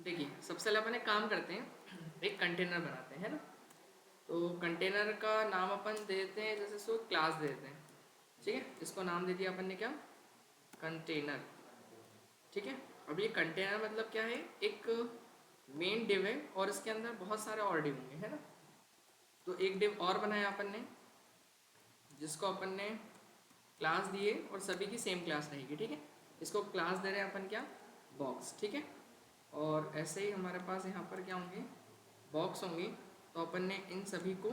देखिए, सबसे पहले अपन एक काम करते हैं, एक कंटेनर बनाते हैं, है ना। तो कंटेनर का नाम अपन दे देते हैं, जैसे इसको क्लास दे देते हैं। ठीक है, इसको नाम दे दिया अपन ने, क्या, कंटेनर। ठीक है। अब ये कंटेनर मतलब क्या है, एक मेन डिव है और इसके अंदर बहुत सारे और डिव होंगे, है ना। तो एक डिव और बनाया अपन ने, जिसको अपन ने क्लास दिए और सभी की सेम क्लास रहेगी। ठीक है, इसको क्लास दे रहे हैं अपन, क्या, बॉक्स। ठीक है। और ऐसे ही हमारे पास यहाँ पर क्या होंगे, बॉक्स होंगे। तो अपन ने इन सभी को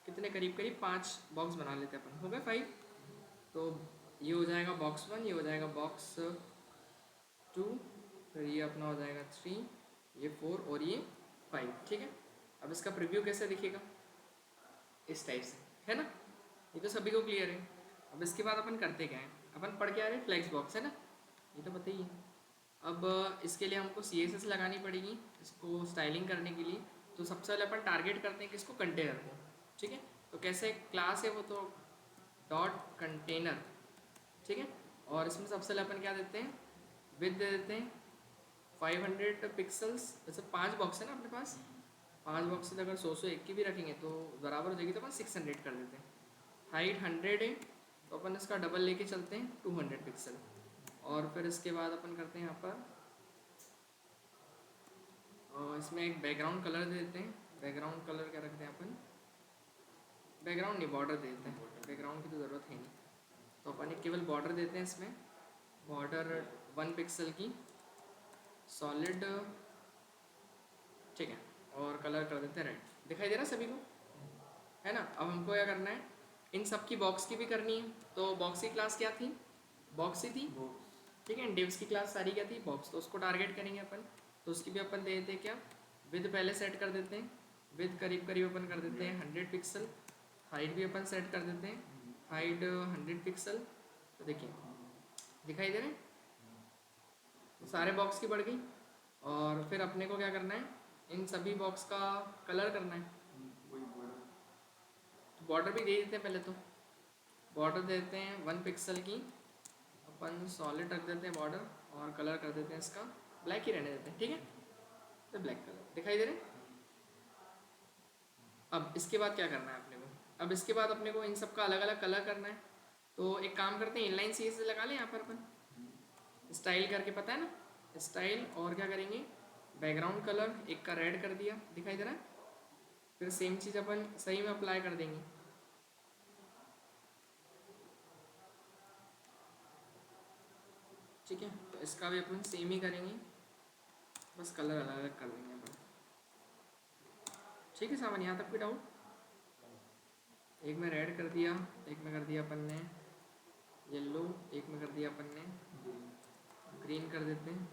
कितने, करीब करीब 5 बॉक्स बना लेते हैं अपन, हो गए 5। तो ये हो जाएगा बॉक्स 1, ये हो जाएगा बॉक्स 2, फिर ये अपना हो जाएगा 3, ये 4 और ये 5। ठीक है। अब इसका प्रीव्यू कैसे दिखेगा, इस टाइप से, है ना। ये तो सभी को क्लियर है। अब इसके बाद अपन करते क्या है, अपन पढ़ के आ रहे हैं फ्लेक्स बॉक्स, है ना, ये तो पता ही है। अब इसके लिए हमको CSS लगानी पड़ेगी, इसको स्टाइलिंग करने के लिए। तो सबसे पहले अपन टारगेट करते हैं किसको, कंटेनर को। ठीक है। तो कैसे क्लास है वो, तो डॉट कंटेनर। ठीक है। और इसमें सबसे पहले अपन क्या देते हैं, विथ दे देते हैं 500 पिक्सल्स। जैसे 5 बॉक्स है ना अपने पास, 5 बॉक्स से अगर 100 एक की भी रखेंगे तो बराबर हो जाएगी, तो अपन 600 कर देते हैं। हाइट 100 है, तो अपन इसका डबल लेके चलते हैं 200 पिक्सल। और फिर इसके बाद अपन करते हैं यहाँ पर, और इसमें एक बैकग्राउंड कलर दे देते हैं। बैकग्राउंड कलर क्या रखते हैं अपन, बैकग्राउंड नहीं, बॉर्डर दे देते हैं, बैकग्राउंड की तो ज़रूरत है नहीं। तो अपन एक केवल बॉर्डर देते हैं इसमें, बॉर्डर 1 पिक्सल की सॉलिड। ठीक है। और कलर कर देते हैं रेड। दिखाई दे रहा है सभी को, है ना। अब हमको क्या करना है, इन सब की बॉक्स की भी करनी है। तो बॉक्स की क्लास क्या थी, बॉक्स ही थी। ठीक है। डिव्स की क्लास सारी क्या थी, बॉक्स। तो उसको टारगेट करेंगे अपन। तो उसकी भी अपन दे देते हैं क्या, विद पहले सेट कर देते हैं, विद करीब करीब अपन कर देते हैं 100 पिक्सल। हाइट भी अपन सेट कर देते हैं, हाइट 100 पिक्सल। तो देखिए दिखाई दे रहे हैं, तो सारे बॉक्स की बढ़ गई। और फिर अपने को क्या करना है, इन सभी बॉक्स का कलर करना है। तो बॉर्डर भी दे देते हैं पहले, तो बॉर्डर दे देते हैं 1 पिक्सल की, अपन सॉलिड रख देते हैं बॉर्डर। और कलर कर देते हैं इसका ब्लैक ही रहने देते हैं। ठीक है, तो ब्लैक कलर दिखाई दे रहे हैं। अब इसके बाद क्या करना है अपने को, अब इसके बाद अपने को इन सब का अलग अलग कलर करना है। तो एक काम करते हैं, इनलाइन सी से लगा लें यहाँ पर अपन, स्टाइल करके, पता है ना, स्टाइल। और क्या करेंगे, बैकग्राउंड कलर एक का रेड कर दिया, दिखाई दे रहा है। फिर सेम चीज़ अपन सही में अप्लाई कर देंगे। ठीक है, तो इसका भी अपन सेम ही करेंगे, बस कलर अलग अलग कर देंगे अपन। ठीक है सामान, यहाँ तक कोई डाउट। एक में रेड कर दिया, एक में कर दिया अपन ने येलो, एक में कर दिया अपन ने ग्रीन कर देते हैं।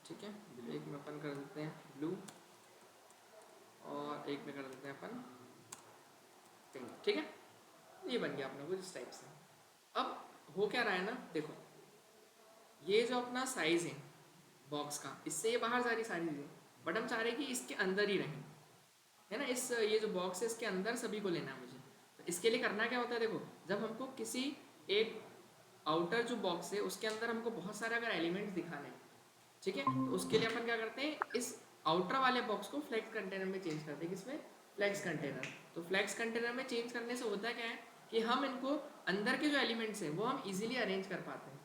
ठीक है, एक में अपन कर देते हैं ब्लू, और एक में कर देते हैं अपन पिंक। ठीक है, ये बन गया अपने को इस टाइप से। अब हो क्या रहा है ना, देखो ये जो अपना साइज है बॉक्स का, इससे ये बाहर जा रही सारी चीज़ें, बट हम चाह रहे हैं कि इसके अंदर ही रहें, है ना। इस ये जो बॉक्स है इसके अंदर सभी को लेना है मुझे। तो इसके लिए करना क्या होता है, देखो जब हमको किसी एक आउटर जो बॉक्स है उसके अंदर हमको बहुत सारे अगर एलिमेंट्स दिखाने हैं, ठीक है, तो उसके लिए अपन क्या करते हैं, इस आउटर वाले बॉक्स को फ्लेक्स कंटेनर में चेंज करते हैं। किसमें, फ्लेक्स कंटेनर। तो फ्लेक्स कंटेनर में चेंज करने से होता क्या है कि हम इनको अंदर के जो एलिमेंट्स हैं वो हम इजीली अरेंज कर पाते हैं,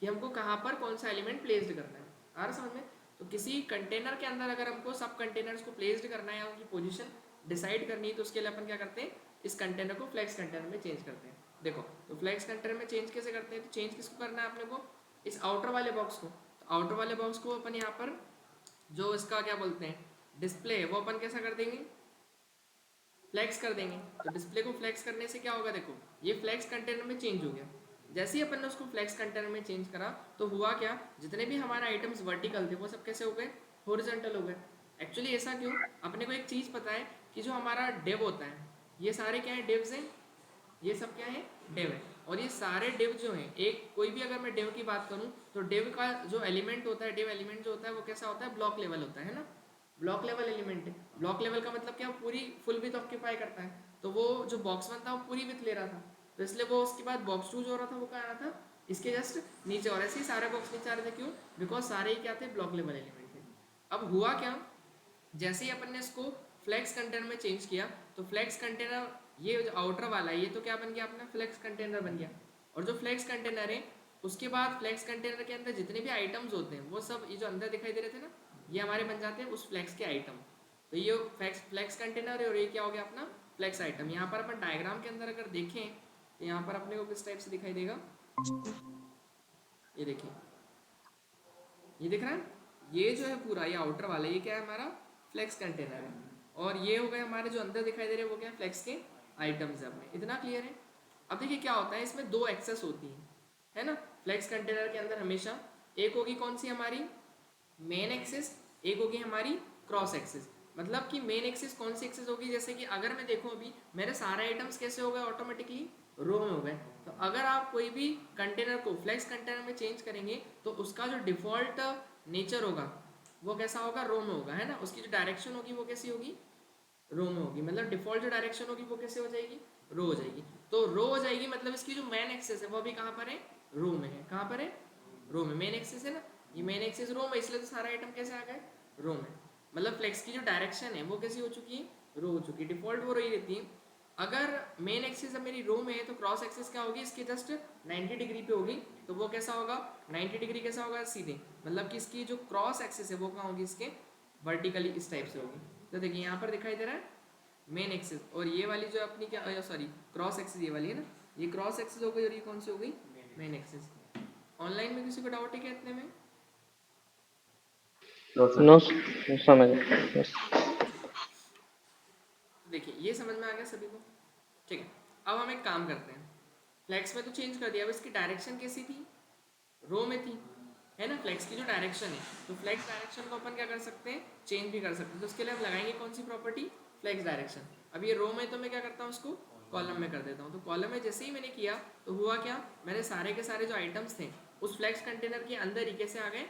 कि हमको कहाँ पर कौन सा एलिमेंट प्लेस्ड करना है। आ रहा समझ में। तो किसी कंटेनर के अंदर अगर हमको सब कंटेनर्स को प्लेस्ड करना है या उनकी पोजीशन डिसाइड करनी है, तो उसके लिए अपन क्या करते हैं, इस कंटेनर को फ्लेक्स कंटेनर में चेंज करते हैं। देखो, तो फ्लेक्स कंटेनर में चेंज कैसे करते हैं, तो चेंज किसको करना है अपने को, इस आउटर वाले बॉक्स को। तो आउटर वाले बॉक्स को अपन यहाँ पर जो इसका क्या बोलते हैं डिस्प्ले है, वो अपन कैसा कर देंगे, फ्लेक्स कर देंगे। तो डिस्प्ले को फ्लेक्स करने से क्या होगा, देखो ये फ्लेक्स कंटेनर में चेंज हो गया। जैसे ही अपन ने उसको फ्लेक्स कंटेनर में चेंज करा, तो हुआ क्या, जितने भी हमारे आइटम्स वर्टिकल थे वो सब कैसे हो गए, हॉरिजॉन्टल हो गए। एक्चुअली ऐसा क्यों, अपने को एक चीज़ पता है कि जो हमारा डिव होता है, ये सारे क्या है, डिव्स हैं, ये सब क्या है, डिव है। और ये सारे डिव जो हैं, एक कोई भी अगर मैं डिव की बात करूँ, तो डिव का जो एलिमेंट होता है, डिव एलिमेंट जो होता है वो कैसा होता है, ब्लॉक लेवल होता है ना। ब्लॉक लेवल एलिमेंट है। ब्लॉक लेवल का मतलब क्या, पूरी फुल विथ ऑक्यूपाई करता है। तो वो जो बॉक्स वन था वो पूरी विथ ले रहा था, तो इसलिए वो उसके बाद बॉक्स टू जो हो रहा था वो कहाँ आ रहा था, इसके जस्ट नीचे, और ऐसे ही सारे बॉक्स नीचे आ रहे थे, क्यों? बिकॉज सारे ही क्या थे, ब्लॉक लेवल एलिमेंट थे। अब हुआ क्या, जैसे ही अपन ने इसको फ्लेक्स कंटेनर में चेंज किया, तो फ्लेक्स कंटेनर ये जो आउटर वाला है, ये तो क्या बन गया अपना, फ्लेक्स कंटेनर बन गया। और जो फ्लेक्स कंटेनर है, उसके बाद फ्लेक्स कंटेनर के अंदर जितने भी आइटम्स होते हैं वो सब, ये जो अंदर दिखाई दे रहे थे ना, ये हमारे बन जाते हैं उस फ्लेक्स के आइटम। तो ये फ्लेक्स कंटेनर है और ये क्या हो गया अपना फ्लेक्स आइटम। यहाँ पर अपन डायग्राम के अंदर अगर देखें तो यहाँ पर अपने को किस टाइप से दिखाई देगा, ये देखिए, ये दिख रहा है, ये जो है पूरा ये आउटर वाला, ये क्या है हमारा फ्लेक्स कंटेनर है, और ये हो गए हमारे जो अंदर दिखाई दे रहे हैं वो क्या है, फ्लेक्स के आइटम्स है अपने। इतना क्लियर है? अब देखिए क्या होता है, इसमें दो एक्सेस होती है ना, फ्लेक्स कंटेनर के अंदर हमेशा। एक होगी कौन सी हमारी मेन एक्सिस, एक होगी हमारी क्रॉस एक्सिस। मतलब कि मेन एक्सिस कौन सी एक्सिस होगी, जैसे कि अगर मैं देखूं अभी मेरे सारे आइटम्स कैसे हो गए, ऑटोमेटिकली रो में हो गए। तो अगर आप कोई भी कंटेनर को फ्लेक्स कंटेनर में चेंज करेंगे तो उसका जो डिफॉल्ट नेचर होगा वो कैसा होगा, रो में होगा, है ना। उसकी जो डायरेक्शन होगी वो कैसी होगी, रो में होगी। मतलब डिफॉल्ट जो डायरेक्शन होगी वो कैसे हो जाएगी, रो हो जाएगी। तो रो हो जाएगी मतलब इसकी जो मेन एक्सिस है वो भी कहाँ पर है, रो में है। कहाँ पर है, रो में। मेन एक्सिस है ना, ये मेन एक्सिस रो में, इसलिए तो सारा आइटम कैसे आ गए, रो में। मतलब फ्लेक्स की जो डायरेक्शन है वो कैसी हो चुकी है, रो हो चुकी है। डिफॉल्ट वो रही रहती है। अगर मेन एक्सिस अब मेरी रो में है तो क्रॉस एक्सिस क्या होगी, इसके जस्ट 90 डिग्री पे होगी। तो वो कैसा होगा, 90 डिग्री कैसा होगा, सीधे। मतलब कि इसकी जो क्रॉस एक्सिस है वो कहाँ होगी, इसके वर्टिकली इस टाइप से होगी। तो देखिए यहाँ पर दिखाई दे रहा है मेन एक्सिस, और ये वाली जो अपनी क्या, सॉरी क्रॉस एक्सिस ये वाली है ना, ये क्रॉस एक्सिस हो गई, और ये कौन सी हो गई, मेन एक्सिस। ऑनलाइन में किसी को डाउट है क्या इतने में? नो समझ yes. देखिए ये समझ में आ गया सभी को, ठीक है। अब हम एक काम करते हैं, फ्लेक्स में तो चेंज कर दिया, अब इसकी डायरेक्शन कैसी थी, रो में थी, है ना। फ्लेक्स की जो डायरेक्शन है, तो फ्लेक्स डायरेक्शन को अपन क्या कर सकते हैं, चेंज भी कर सकते हैं। तो उसके लिए हम लगाएंगे कौन सी प्रॉपर्टी, फ्लेक्स डायरेक्शन। अब ये रो में तो मैं क्या करता हूँ, उसको कॉलम में कर देता हूँ। तो कॉलम में जैसे ही मैंने किया तो हुआ क्या, मैंने सारे के सारे जो आइटम्स थे उस फ्लेक्स कंटेनर के अंदर ही कैसे आ गए,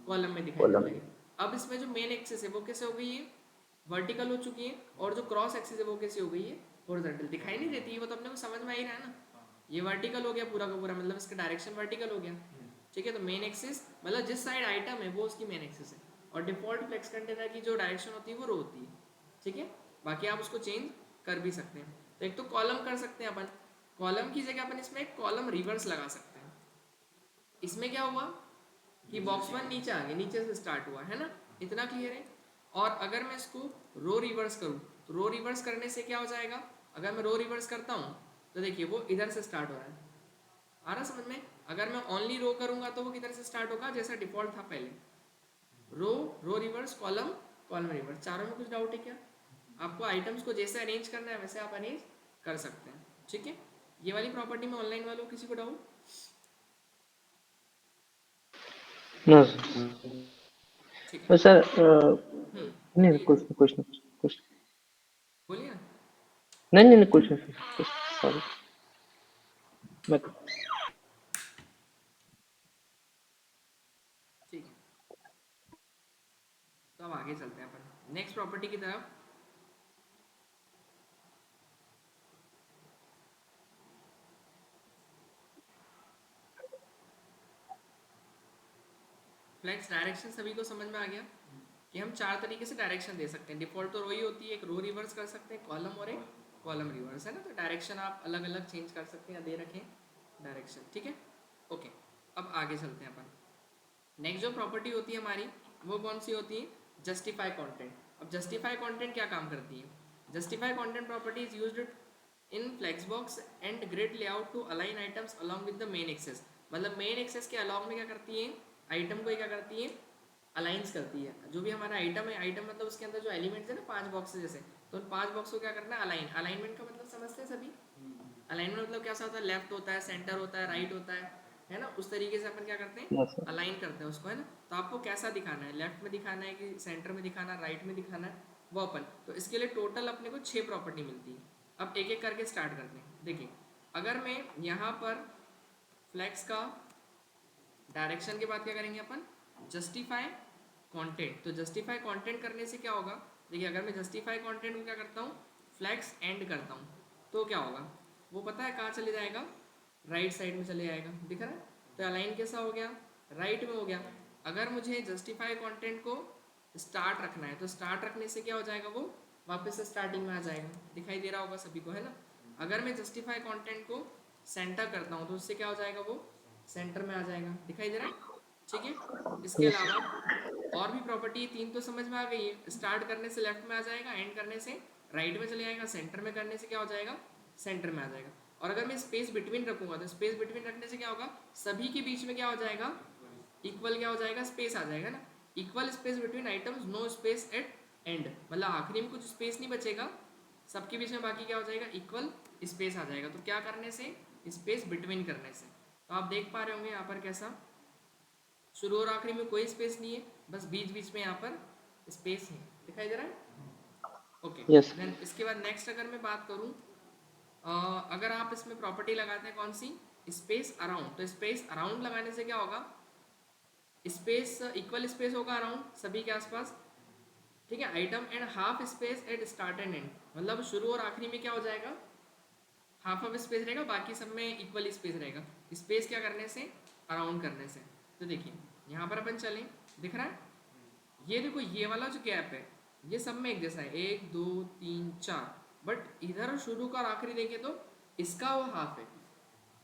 कॉलम में दिखाई देने कॉलम लगे। अब इसमें जो मेन एक्सिस है वो कैसे हो गई है, वर्टिकल हो चुकी है, और जो क्रॉस एक्सिस है वो कैसे हो गई है, हॉरिजॉन्टल। दिखाई नहीं देती है वो, तो अपने को समझ में आ ही रहा है ना, ये वर्टिकल हो गया पूरा का पूरा, मतलब इसका डायरेक्शन वर्टिकल हो गया, ठीक है। तो मेन एक्सिस मतलब जिस साइड आइटम है वो उसकी मेन एक्सिस है, और डिफॉल्ट फ्लेक्स कंटेनर की जो डायरेक्शन होती है वो रो होती है, ठीक है। बाकी आप उसको चेंज कर भी सकते हैं। तो एक तो कॉलम कर सकते हैं अपन, कॉलम की जगह अपन इसमें एक कॉलम रिवर्स लगा सकते हैं। इसमें क्या हुआ कि बॉक्स वन नीचे आ गया, नीचे से स्टार्ट हुआ, है ना। इतना क्लियर है? और अगर मैं इसको रो रिवर्स करूँ तो रो रिवर्स करने से क्या हो जाएगा, अगर मैं रो रिवर्स करता हूँ तो देखिए वो इधर से स्टार्ट हो रहा है, आ रहा समझ में। अगर मैं ओनली रो करूंगा तो वो किधर से स्टार्ट होगा, जैसा डिफॉल्ट था पहले, रो, रो रिवर्स, कॉलम, कॉलम रिवर्स। चारों में कुछ डाउट है क्या? आपको आइटम्स को जैसे अरेंज करना है वैसे आप अरेंज कर सकते हैं, ठीक है। ये वाली प्रॉपर्टी में ऑनलाइन वालों किसी को डाउट? नो ठीक है। सर नहीं बोलिए कुछ बोलिए ना। नहीं कुछ नहीं कुछ सॉरी मैं ठीक है, तो अब आगे चलते हैं अपन नेक्स्ट प्रॉपर्टी की तरफ। फ्लेक्स डायरेक्शन सभी को समझ में आ गया कि हम चार तरीके से डायरेक्शन दे सकते हैं। डिफॉल्ट तो रो ही होती है, एक रो रिवर्स कर सकते हैं, कॉलम और एक कॉलम रिवर्स, है ना। तो डायरेक्शन आप अलग अलग चेंज कर सकते हैं, दे रखें डायरेक्शन, ठीक है। ओके, अब आगे चलते हैं अपन। नेक्स्ट जो प्रॉपर्टी होती है हमारी वो कौन सी होती है, जस्टिफाई कंटेंट। अब जस्टिफाई कंटेंट क्या काम करती है, justify content property is used in flex box and grid layout to align items along with the main axis. मतलब मेन एक्सेस के अलाउंग में क्या करती है, आइटम को क्या करती है, अलाइंस करती है। जो भी हमारा आइटम है, आइटम मतलब उसके अंदर जो एलिमेंट्स है ना, 5 बॉक्स जैसे, तो उन 5 बॉक्स को क्या करना है, अलाइन। अलाइनमेंट का मतलब समझते हैं सभी, अलाइनमेंट मतलब कैसा होता है, लेफ्ट होता है, सेंटर होता है, राइट होता है ना। उस तरीके से अपन क्या करते हैं, सर अलाइन करते हैं उसको, है ना। तो आपको कैसा दिखाना है, लेफ्ट में दिखाना है कि सेंटर में दिखाना है, राइट में दिखाना है, वो अपन। तो इसके लिए टोटल अपने को 6 प्रॉपर्टी मिलती है। अब एक एक करके स्टार्ट करते हैं। देखिए अगर मैं यहाँ पर फ्लैक्स का डायरेक्शन के बाद क्या करेंगे अपन, जस्टिफाई कंटेंट। तो जस्टिफाई कंटेंट करने से क्या होगा, देखिए अगर मैं जस्टिफाई कंटेंट को क्या करता हूँ, फ्लैक्स एंड करता हूँ, तो क्या होगा वो पता है कहाँ चले जाएगा, राइट साइड में चले आएगा, दिख रहा है? तो अलाइन कैसा हो गया, राइट में हो गया। अगर मुझे जस्टिफाई कंटेंट को स्टार्ट रखना है तो स्टार्ट रखने से क्या हो जाएगा, वो वापस से स्टार्टिंग में आ जाएगा, दिखाई दे रहा होगा सभी को, है ना? अगर मैं जस्टिफाई कंटेंट को सेंटर करता हूँ तो उससे क्या हो जाएगा, वो सेंटर में आ जाएगा, दिखाई दे रहा है? ठीक है। इसके यस अलावा और भी प्रॉपर्टी 3 तो समझ में आ गई है। स्टार्ट करने से लेफ्ट में आ जाएगा, एंड करने से राइट में चले जाएगा, सेंटर में करने से क्या हो जाएगा, सेंटर में आ जाएगा। और अगर मैं स्पेस बिटवीन रखूंगा तो स्पेस बिटवीन रखने से क्या होगा, सभी के बीच में क्या हो जाएगा, इक्वल क्या हो जाएगा, स्पेस आ जाएगा ना। Equal space between items, no space at end, मतलब आखिरी में कुछ स्पेस नहीं बचेगा, सबके बीच में बाकी क्या हो जाएगा, इक्वल स्पेस आ जाएगा। तो क्या करने से, स्पेस बिटवीन करने से। तो आप देख पा रहे होंगे यहाँ पर कैसा शुरू और आखिरी में कोई स्पेस नहीं है, बस बीच बीच में यहाँ पर स्पेस है, दिखाई दे रहा है? ओके। यस देन इसके बाद नेक्स्ट अगर मैं बात करूँ, अगर आप इसमें प्रॉपर्टी लगाते हैं कौन सी, स्पेस अराउंड, तो स्पेस अराउंड लगाने से क्या होगा, स्पेस इक्वल स्पेस होगा अराउंड सभी के आसपास, ठीक है। Item and half space at start and and, मतलब शुरू और आखिरी में क्या हो जाएगा, हाफ ऑफ स्पेस रहेगा, बाकी सब में इक्वल स्पेस रहेगा। स्पेस क्या करने से, अराउंड करने से। तो देखिए यहाँ पर अपन चलें, दिख रहा है? ये देखो ये वाला जो गैप है ये सब में एक जैसा है, 1 2 3 4, बट इधर शुरू का और आखिरी देखें तो इसका वो हाफ है,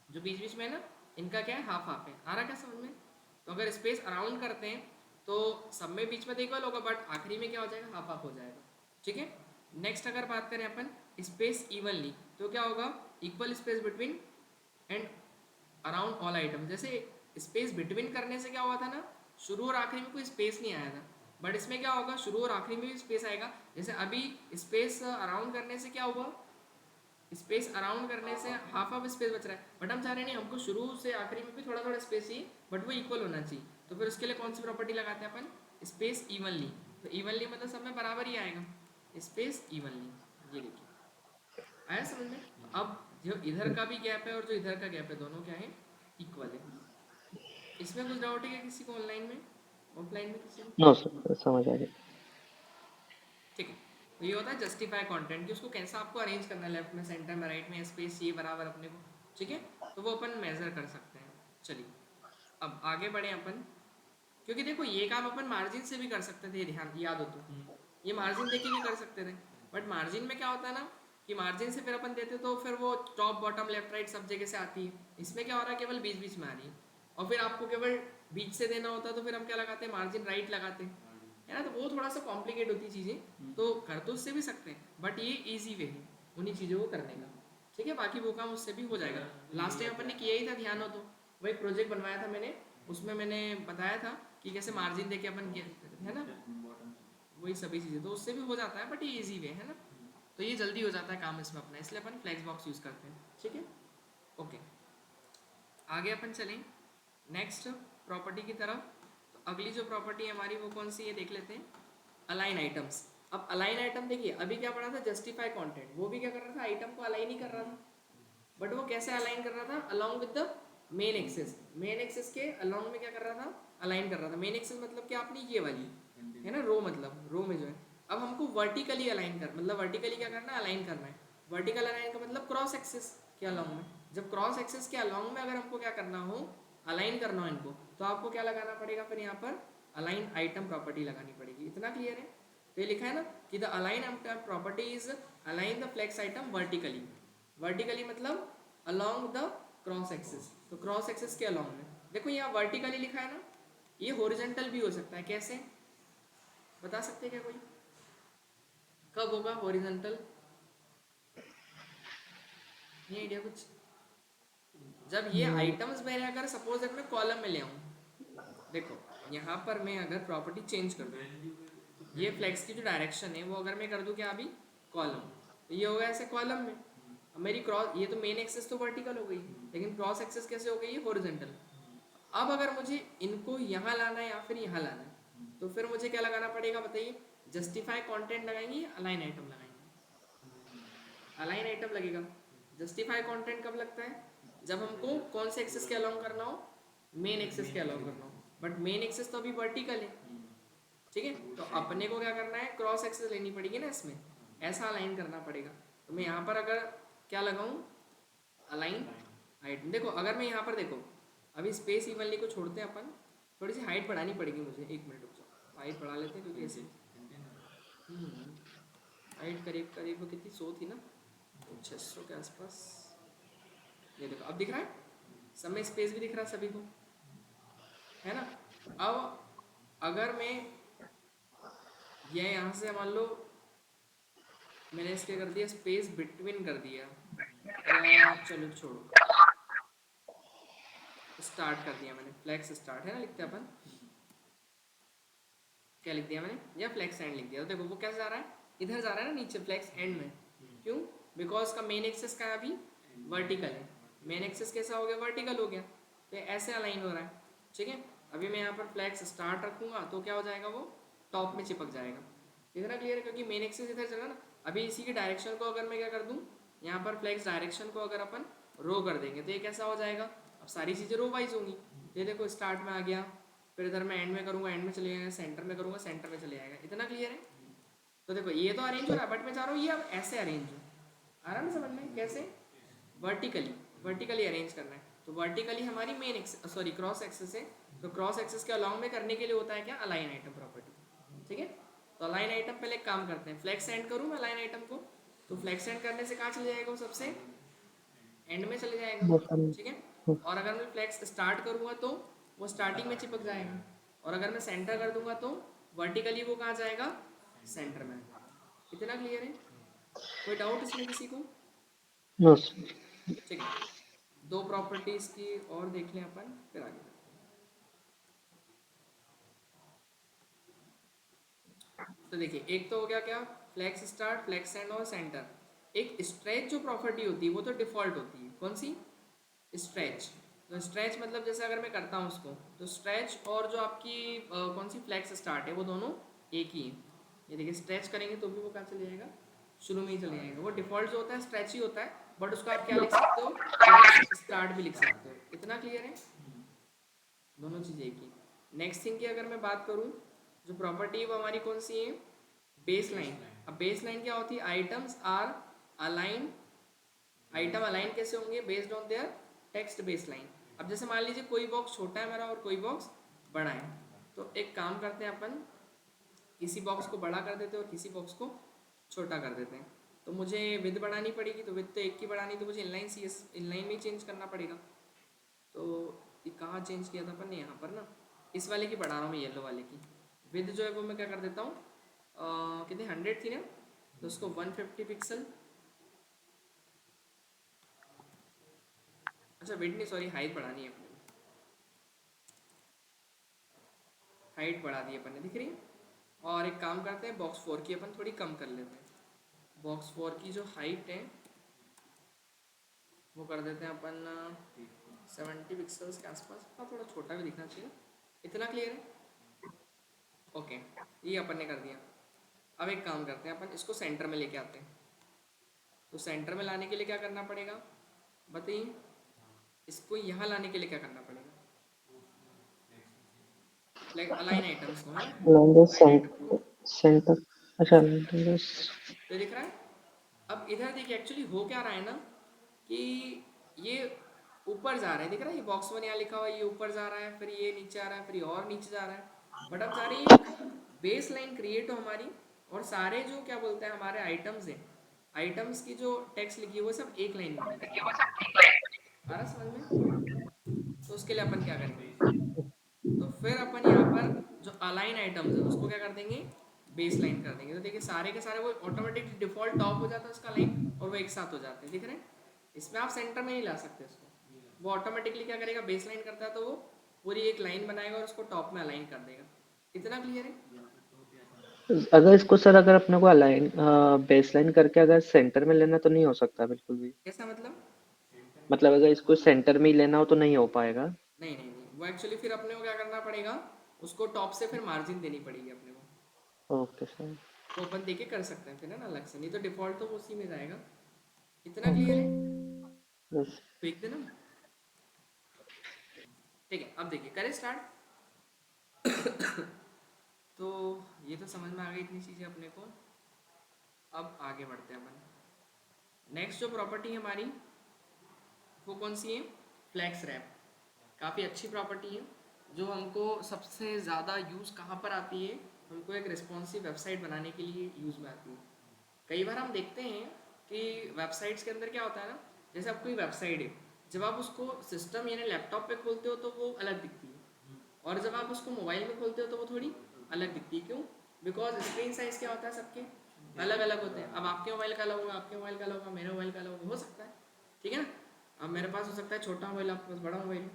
जो बीच बीच में है ना, इनका क्या है, हाफ हाफ है। आ रहा क्या समझ में? तो अगर स्पेस अराउंड करते हैं तो सब में बीच में तो इक्वल होगा, बट आखिरी में क्या हो जाएगा, हाफ हाफ हो जाएगा, ठीक है। नेक्स्ट अगर बात करें अपन स्पेस इवनली, तो क्या होगा, equal space between and around all item. जैसे स्पेस बिटवीन करने से क्या हुआ था ना, शुरू और आखिरी में कोई स्पेस नहीं आया था, बट इसमें क्या होगा, शुरू और आखिरी में भी स्पेस आएगा। जैसे अभी स्पेस अराउंड करने से क्या हुआ, स्पेस अराउंड करने से हाफ ऑफ स्पेस बच रहा है, बट हम चाह रहे नहीं, हमको शुरू से आखिरी में भी थोड़ा थोड़ा स्पेस चाहिए, बट वो इक्वल होना चाहिए। तो फिर उसके लिए कौन सी प्रॉपर्टी लगाते हैं अपन, स्पेस इवनली। तो इवनली मतलब सब में बराबर ही आएगा, स्पेस इवनली। ये देखिए आया समझ में? अब जो इधर का भी गैप है और जो इधर का गैप है, दोनों क्या है, इक्वल है। इसमें कुछ डाउट है क्या किसी को, ऑनलाइन में, ऑफलाइन में किसी को? नो सर समझ आ गया ठीक है। तो ये होता है जस्टिफाई कंटेंट कि उसको कैसा आपको अरेंज करना है, लेफ्ट में, सेंटर में, राइट में, स्पेस चाहिए बराबर अपने को, ठीक है। तो वो अपन मेजर कर सकते हैं। चलिए अब आगे बढ़े अपन, क्योंकि देखो ये काम अपन मार्जिन से भी कर सकते थे, ध्यान याद हो तो, ये मार्जिन देके भी कर सकते थे, बट मार्जिन में क्या होता है ना कि मार्जिन से फिर अपन देते तो फिर वो टॉप बॉटम लेफ्ट राइट सब जगह से आती है। इसमें क्या हो रहा है, केवल बीच बीच में आ रही है, और फिर आपको केवल बीच से देना होता तो फिर हम क्या लगाते हैं, मार्जिन राइट लगाते हैं, है ना। तो वो थोड़ा सा कॉम्प्लिकेट होती चीज़ें, तो कर तो उससे भी सकते हैं, बट ये ईजी वे है उन्हीं चीज़ों को करने का, ठीक है। बाकी वो काम उससे भी हो जाएगा। लास्ट टाइम अपन ने किया ही था, ध्यान हो तो, वो एक प्रोजेक्ट बनवाया था मैंने, उसमें मैंने बताया था कि कैसे मार्जिन देके अपन है ना, वही सभी चीज़ें, तो उससे भी हो जाता है, बट ये ईजी वे है ना, तो ये जल्दी हो जाता है काम इसमें अपना, इसलिए अपन फ्लेक्स बॉक्स यूज़ करते हैं, ठीक है। ओके आगे अपन चलें नेक्स्ट प्रॉपर्टी की तरफ। तो अगली जो प्रॉपर्टी है हमारी वो कौन सी है देख लेते हैं, अलाइन आइटम्स। अब अलाइन आइटम देखिए, अभी क्या पढ़ा था, जस्टिफाई कंटेंट, वो भी क्या कर रहा था, आइटम को अलाइन ही कर रहा था, बट वो कैसे अलाइन कर रहा था, along with the main axis, main axis के अलोंग में क्या कर रहा था, अलाइन कर रहा था। मेन एक्सेस मतलब क्या, अपनी ये वाली है ना, रो, मतलब रो में जो है, अब हमको वर्टिकली अलाइन कर, मतलब वर्टिकली क्या करना है, अलाइन करना है। वर्टिकल अलाइन का मतलब क्रॉस एक्सेस के अलोंग में, जब क्रॉस एक्सेस के अलोंग में अगर हमको क्या करना हो, अलाइन करना हो इनको, तो आपको क्या लगाना पड़ेगा, फिर यहाँ पर अलाइन आइटम प्रॉपर्टी लगानी पड़ेगी। इतना क्लियर है? तो ये लिखा है ना कि the align item property is align the flex item vertically. Vertically मतलब अलोंग द क्रॉस एक्सिस, तो क्रॉस एक्सिस के अलोंग में। देखो यहाँ वर्टिकली लिखा है ना, ये हॉरिजॉन्टल भी हो सकता है, कैसे बता सकते हैं क्या कोई, कब होगा हॉरिजॉन्टल, ये आइडिया कुछ? जब ये आइटम्स मैंने अगर सपोज अगर मैं कॉलम में ले आऊँ, देखो यहाँ पर मैं अगर प्रॉपर्टी चेंज कर दूँ, ये फ्लेक्स की जो डायरेक्शन है वो अगर मैं कर दूँ क्या, अभी कॉलम, तो ये होगा ऐसे कॉलम में। अब मेरी क्रॉस, ये तो मेन एक्सेस तो वर्टिकल हो गई, लेकिन क्रॉस एक्सेस कैसे हो गई है, हॉरिजॉन्टल। अब अगर मुझे इनको यहाँ लाना है या फिर यहाँ लाना है, तो फिर मुझे क्या लगाना पड़ेगा बताइए, जस्टिफाई कंटेंट लगाएंगे या अलाइन आइटम लगाएंगे, अलाइन आइटम लगेगा। जस्टिफाई कंटेंट कब लगता है, जब हमको कौन से एक्सेस के अलाउंग करना हो, मेन एक्सेस के अलाउंग करना हो, बट मेन एक्सेस तो अभी वर्टिकल है, ठीक है। तो अपने को क्या करना है, क्रॉस एक्सेस लेनी पड़ेगी ना इसमें, ऐसा अलाइन करना पड़ेगा। तो मैं यहाँ पर अगर क्या लगाऊँ, अलाइन हाइट देखो, अगर मैं यहाँ पर देखो, अभी स्पेस इवनली को छोड़ते हैं अपन, थोड़ी सी हाइट बढ़ानी पड़ेगी मुझे, एक मिनट रुक जाओ, हाइट बढ़ा लेते हैं क्योंकि ऐसे हाइट करीब करीब कितनी 100 थी ना, तो 600 के आसपास। ये देखो अब दिख रहा है, सब में स्पेस भी दिख रहा है सभी को, है ना। अब अगर मैं ये यहाँ से मान लो मैंने इसके कर दिया स्पेस बिटवीन कर दिया, या चलो छोड़ो, स्टार्ट कर दिया मैंने, फ्लेक्स स्टार्ट है ना लिखते हैं अपन, क्या लिख दिया मैंने, या फ्लेक्स एंड लिख दिया। तो देखो वो कैसे जा रहा है, इधर जा रहा है ना नीचे फ्लेक्स एंड में, क्यों, बिकॉज का मेन एक्सेस का अभी वर्टिकल है, मेन एक्सेस कैसा हो गया, वर्टिकल हो गया, तो ऐसे अलाइन हो रहा है, ठीक है। अभी मैं यहाँ पर फ्लेक्स स्टार्ट रखूंगा तो क्या हो जाएगा, वो टॉप में चिपक जाएगा, इतना क्लियर है, क्योंकि मेन एक्सेस इधर चला ना। अभी इसी की डायरेक्शन को अगर मैं क्या कर दूँ, यहाँ पर फ्लेक्स डायरेक्शन को अगर अपन रो कर देंगे तो ये कैसा हो जाएगा, अब सारी चीज़ें रो वाइज होंगी। ये देखो स्टार्ट में आ गया, फिर इधर मैं एंड में करूँगा, एंड में चले जाएगा, सेंटर में करूँगा, सेंटर में चले जाएगा, इतना क्लियर है। तो देखो ये तो अरेंज हो रहा है, बट मैं चाह रहा हूँ ये अब ऐसे अरेंज हो, आ रहा है ना समझ में, कैसे, वर्टिकली, वर्टिकली अरेंज करना है। तो वर्टिकली हमारी मेन सॉरी क्रॉस एक्सेस है, तो क्रॉस एक्सेस के अलॉन्ग में करने के लिए होता है क्या, अलाइन आइटम प्रॉपर्टी, ठीक है। तो अलाइन आइटम पहले एक काम करते हैं, फ्लेक्स एंड करूँ मैं अलाइन आइटम को, तो फ्लेक्स एंड करने से कहाँ चले जाएगा, वो सबसे एंड में चले जाएगा, ठीक है। और अगर मैं फ्लेक्स स्टार्ट करूँगा तो वो स्टार्टिंग में चिपक जाएगा, और अगर मैं सेंटर कर दूंगा तो वर्टिकली वो कहाँ जाएगा, सेंटर में। इतना क्लियर है, कोई डाउट इसमें किसी को, नो। ठीक है। दो प्रॉपर्टीज की और देख लें अपन, फिर आगे बढ़ते हैं। तो देखिए एक तो हो गया क्या, फ्लेक्स स्टार्ट, फ्लेक्स एंड और सेंटर। एक स्ट्रेच जो प्रॉपर्टी होती है वो तो डिफॉल्ट होती है, कौन सी, स्ट्रेच। तो स्ट्रेच मतलब जैसे अगर मैं करता हूँ उसको, तो स्ट्रेच और जो आपकी कौन सी फ्लेक्स स्टार्ट है वो दोनों एक ही है। ये देखिए स्ट्रेच करेंगे तो भी वो कहाँ चले जाएगा, शुरू में ही चले जाएगा, वो डिफॉल्ट जो होता है स्ट्रेच ही होता है, बट उसको आप क्या लिख सकते हो, फ्लेक्स स्टार्ट भी लिख सकते हो, इतना क्लियर है, दोनों चीज़ें एक ही। नेक्स्ट थिंग की अगर मैं बात करूँ, जो प्रॉपर्टी है वो हमारी कौन सी है, बेस लाइन। अब बेस लाइन क्या होती है, items are align, item align कैसे होंगे, based on their text base line. अब जैसे मान लीजिए कोई बॉक्स छोटा है मेरा और कोई बॉक्स बड़ा है, तो एक काम करते हैं अपन, किसी बॉक्स को बड़ा कर देते हैं और किसी बॉक्स को छोटा कर देते हैं। तो मुझे विद बढ़ानी पड़ेगी, तो विद तो एक की बढ़ानी, तो मुझे इनलाइन सी एस इनलाइन में चेंज करना पड़ेगा। तो ये कहाँ चेंज किया था अपन ने, यहाँ पर ना, इस वाले की बढ़ा रहा हूँ मैं, येलो वाले की विद जो है वो मैं क्या कर देता हूँ, कितनी 100 थी ना, तो उसको 150 पिक्सल, अच्छा विड नहीं सॉरी हाइट बढ़ानी है अपने को, हाइट बढ़ा दी अपन ने, दिख रही है। और एक काम करते हैं, बॉक्स 4 की अपन थोड़ी कम कर लेते हैं, बॉक्स 4 की जो हाइट है वो कर देते हैं अपन 70 पिक्सल्स के आसपास, हाँ थोड़ा छोटा भी दिखना चाहिए, इतना क्लियर है, ओके। ये अपन ने कर दिया। अब एक काम करते हैं अपन इसको सेंटर में लेके आते हैं, तो सेंटर में लाने के लिए क्या करना पड़ेगा बताइए, इसको यहाँ लाने के लिए क्या करना पड़ेगा, लाइक अलाइन आइटम्स को, है ना, लैंग्वेज अलाइन आइटम को, सेंटर। अच्छा लैंग्वेज। तो दिख रहा है। अब इधर देखिए एक्चुअली हो क्या रहा है ना, कि ये ऊपर जा रहा है, दिख रहा है, ये बॉक्स 1 यहाँ लिखा हुआ है, ये ऊपर जा रहा है, फिर ये नीचे आ रहा है, फिर ये और नीचे जा रहा है, बट अब जा रही है एक बेस लाइन क्रिएट हो हमारी, और सारे जो क्या बोलते हैं हमारे आइटम्स हैं, आइटम्स की जो टेक्स्ट लिखी है वो सब एक लाइन में लिखी है, आ रहा समझ में। तो उसके लिए अपन क्या करेंगे, तो फिर अपन यहाँ पर जो अलाइन आइटम्स है उसको क्या कर देंगे, बेस लाइन कर देंगे, तो देखिए सारे के सारे वो ऑटोमेटिक डिफॉल्ट टॉप हो जाता है उसका लाइन, और वो एक साथ हो जाते हैं, दिख रहे हैं। इसमें आप सेंटर में नहीं ला सकते उसको, वो ऑटोमेटिकली क्या करेगा, बेस लाइन करता है तो वो पूरी एक लाइन बनाएगा और उसको टॉप में अलाइन कर देगा, इतना क्लियर है। अगर इसको सर अगर अपने को अलाइन बेसलाइन करके अगर सेंटर में लेना तो नहीं हो सकता बिल्कुल भी। कैसा मतलब, मतलब अगर इसको सेंटर में ही लेना हो तो नहीं हो पाएगा। नहीं नहीं नहीं, वो एक्चुअली फिर अपने को क्या करना पड़ेगा, उसको टॉप से फिर मार्जिन देनी पड़ेगी अपने को, ओके सर। वो अपन देके कर सकते हैं फिर, है ना, अलग से, नहीं तो डिफॉल्ट तो उसी में जाएगा, इतना ओके। क्लियर है, बस। फेंक देना। ठीक है अब देखिए करें स्टार्ट। तो ये तो समझ में आ गई इतनी चीज़ें अपने को। अब आगे बढ़ते हैं अपन, नेक्स्ट जो प्रॉपर्टी है हमारी वो कौन सी है? Flex wrap. काफ़ी अच्छी प्रॉपर्टी है जो हमको सबसे ज़्यादा यूज़ कहाँ पर आती है, हमको एक रिस्पॉन्सिव वेबसाइट बनाने के लिए यूज़ में आती है। कई बार हम देखते हैं कि वेबसाइट्स के अंदर क्या होता है ना, जैसे आप कोई वेबसाइट है, जब आप उसको सिस्टम यानी लैपटॉप पे खोलते हो तो वो अलग दिखती है, और जब आप उसको मोबाइल में खोलते हो तो वो थोड़ी अलग दिखती है। क्यों? बिकॉज स्क्रीन साइज़ क्या होता है, सबके अलग अलग होते हैं। अब आपके मोबाइल का अलग होगा, आपके मोबाइल का अलग होगा, मेरे मोबाइल का अलग होगा, हो सकता है, ठीक है ना। अब मेरे पास हो सकता है छोटा मोबाइल, आपके पास बड़ा मोबाइल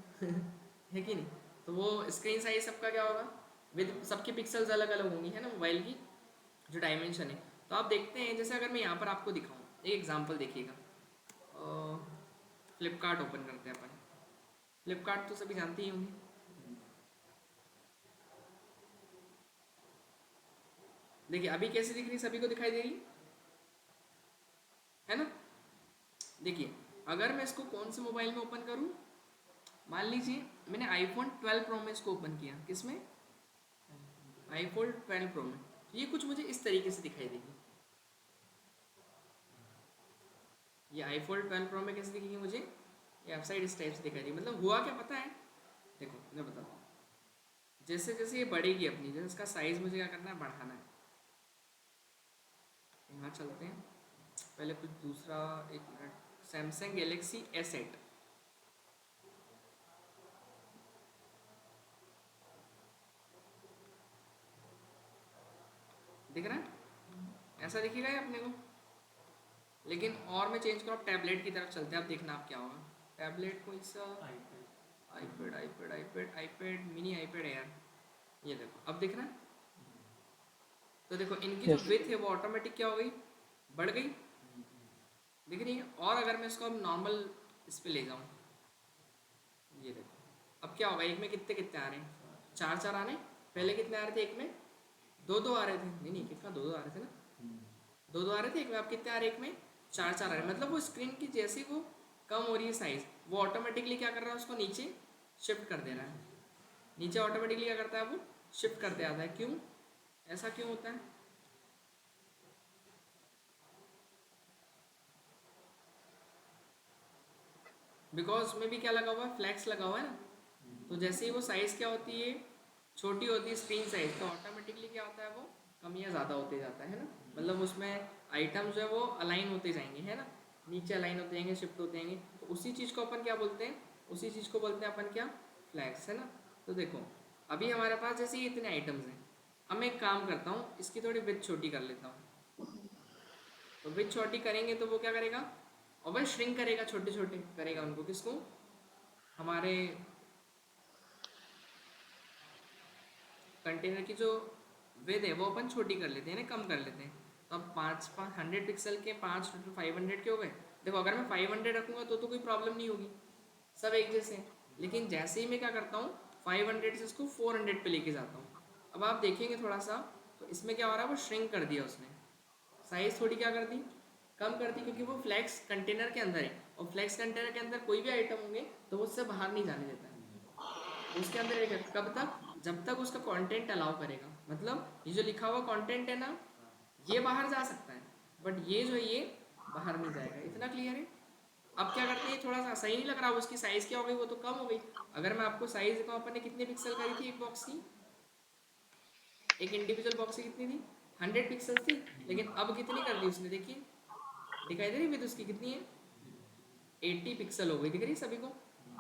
है कि नहीं। तो वो स्क्रीन साइज सबका क्या होगा, विद सबकी पिक्सल्स अलग अलग होंगी, है ना, मोबाइल की जो डायमेंशन है। तो आप देखते हैं, जैसे अगर मैं यहाँ पर आपको दिखाऊँ एक एग्जांपल देखिएगा, फ्लिपकार्ट ओपन करते हैं अपन। फ्लिपकार्ट तो सभी जानते ही होंगे। देखिए अभी कैसी दिख रही, सभी को दिखाई दे रही है ना। देखिए अगर मैं इसको कौन से मोबाइल में ओपन करूँ, मान लीजिए मैंने आईफोन 12 प्रो में इसको ओपन किया, किसमें? आईफोन 12 प्रो में। तो ये कुछ मुझे इस तरीके से दिखाई देगी। ये आईफोन 12 प्रो में कैसे दिखेगी मुझे, ये वेबसाइट इस टाइप से दिखाई देगी। मतलब हुआ क्या पता है, देखो मैं बताता हूँ। जैसे जैसे ये बढ़ेगी अपनी, जैसे इसका साइज मुझे क्या करना है, बढ़ाना है। यहाँ चलते हैं, पहले कुछ दूसरा, एक मिनट, सैमसंग गैलेक्सी S8 दिख रहा है, ऐसा दिखेगा ये अपने को। लेकिन और मैं चेंज करूँ, टैबलेट की तरफ चलते हैं, अब देखना आप क्या होगा। टैबलेट कोई सा, iPad iPad iPad iPad mini iPad air, ये देखो अब दिख रहा है। तो देखो इनकी जो यस। विथ है वो ऑटोमेटिक क्या हो गई, बढ़ गई, दिख रही है। और अगर मैं इसको अब नॉर्मल इस पे ले जाऊँ, ये देखो अब क्या होगा, एक में कितने कितने आ रहे हैं, चार चार आ रहे हैं। पहले कितने आ रहे थे, एक में दो दो आ रहे थे, नहीं नहीं कितना, दो दो आ रहे थे ना, दो दो आ रहे थे एक में, अब कितने आ रहे हैं, एक में चार चार आ रहे हैं। मतलब वो स्क्रीन की जैसी वो कम हो रही है साइज, वो ऑटोमेटिकली क्या कर रहा है, उसको नीचे शिफ्ट कर दे रहा है। नीचे ऑटोमेटिकली क्या करता है, वो शिफ्ट करते आता है। क्यों, ऐसा क्यों होता है? बिकॉज उसमें भी क्या लगा हुआ है, फ्लैक्स लगा हुआ है ना। तो जैसे ही वो साइज़ क्या होती है, छोटी होती है स्क्रीन साइज, तो ऑटोमेटिकली क्या होता है, वो कम या ज़्यादा होते जाता है ना। मतलब उसमें आइटम जो है वो अलाइन होते जाएंगे, है ना, नीचे अलाइन होते जाएंगे, शिफ्ट होते जाएंगे। तो उसी चीज़ को अपन क्या बोलते हैं, उसी चीज़ को बोलते हैं अपन क्या, फ्लैक्स, है ना। तो देखो अभी हमारे पास जैसे ये इतने आइटम्स हैं, अब मैं एक काम करता हूँ, इसकी थोड़ी विड्थ छोटी कर लेता हूँ। तो विड्थ छोटी करेंगे तो वो क्या करेगा, और वह श्रिंक करेगा, छोटे छोटे करेगा उनको, किसको, हमारे कंटेनर की जो विद है वो अपन छोटी कर लेते हैं ना, कम कर लेते हैं। तो अब 100 पिक्सल के 5 टोटल 500 के हो गए। देखो अगर मैं 500 रखूँगा तो कोई प्रॉब्लम नहीं होगी, सब एक जैसे हैं। लेकिन जैसे ही मैं क्या करता हूँ, 500 से इसको 400 पे लेके जाता हूँ। अब आप देखेंगे थोड़ा सा, तो इसमें क्या हो रहा है, वो श्रिंक कर दिया उसने, साइज़ थोड़ी क्या कर दी, कम कर दी, क्योंकि वो फ्लैक्स कंटेनर के अंदर है। और फ्लैक्स कंटेनर के अंदर कोई भी आइटम होंगे तो वो उससे बाहर नहीं जाने देता है, उसके अंदर रहेगा। कब तक, जब तक उसका कंटेंट अलाउ करेगा। मतलब ये जो लिखा हुआ कंटेंट है ना, ये बाहर जा सकता है, बट ये जो है ये बाहर नहीं जाएगा। इतना क्लियर है। अब क्या करते हैं, थोड़ा सा सही नहीं लग रहा, उसकी साइज़ क्या हो गई, वो तो कम हो गई। अगर मैं आपको साइज़ दिखाऊँ, अपन ने कितने पिक्सल करी थी एक बॉक्स की, एक इंडिविजुअल बॉक्स की कितनी थी, 100 पिक्सल थी। लेकिन अब कितनी कर दी उसने, देखिए दिखाई दे रही विद उसकी कितनी है, 80 पिक्सल हो गई, दिख रही सभी को,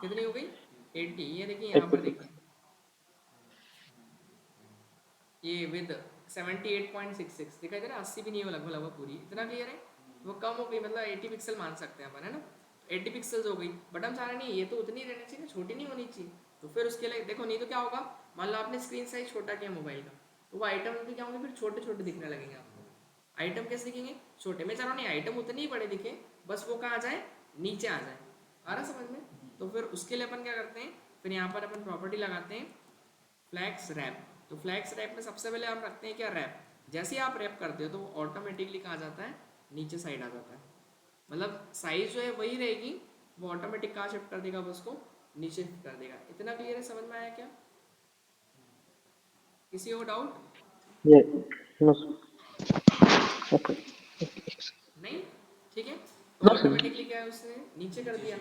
कितनी हो गई, 80। ये देखिए यहाँ पर 86। देखिए, ये विद 78.66 दिखाई दे रहा है, 80 भी नहीं हो लगभग लगभग पूरी, इतना क्लियर है। वो कम हो गई, मतलब 80 पिक्सल मान सकते हैं अपन, है ना। 80 पिक्सल्स हो गई, बट हम चाह रहे नहीं, ये तो उतनी रहनी चाहिए, छोटी नहीं होनी चाहिए। तो फिर उसके लिए देखो, नहीं तो क्या होगा, मान लो आपने स्क्रीन साइज छोटा किया मोबाइल का, तो वो आइटम भी क्या होंगे, फिर छोटे छोटे दिखने लगेंगे आपको। आइटम कैसे दिखेंगे, छोटे। मैं चाह रहा हूँ नहीं, आइटम उतने ही बड़े दिखे, बस वो कहाँ आ जाए, नीचे आ जाए। आ रहा समझ में। तो फिर उसके लिए अपन क्या करते हैं, फिर यहाँ पर अपन प्रॉपर्टी लगाते हैं फ्लैक्स रैप। तो फ्लैक्स रैप में सबसे पहले हम रखते हैं क्या, रैप। जैसे ही आप रैप करते हो तो वो ऑटोमेटिकली कहाँ जाता है, नीचे साइड आ जाता है। मतलब साइज जो है वही रहेगी, वो ऑटोमेटिक कहाँ शिफ्ट कर देगा, वो उसको नीचे शिफ्ट कर देगा। इतना क्लियर है, समझ में आया क्या, किसी को डाउट? ये नो ओके। नहीं, ठीक है। तो नो सर। ऑटोमेटिकली क्या है, उसने नीचे कर दिया।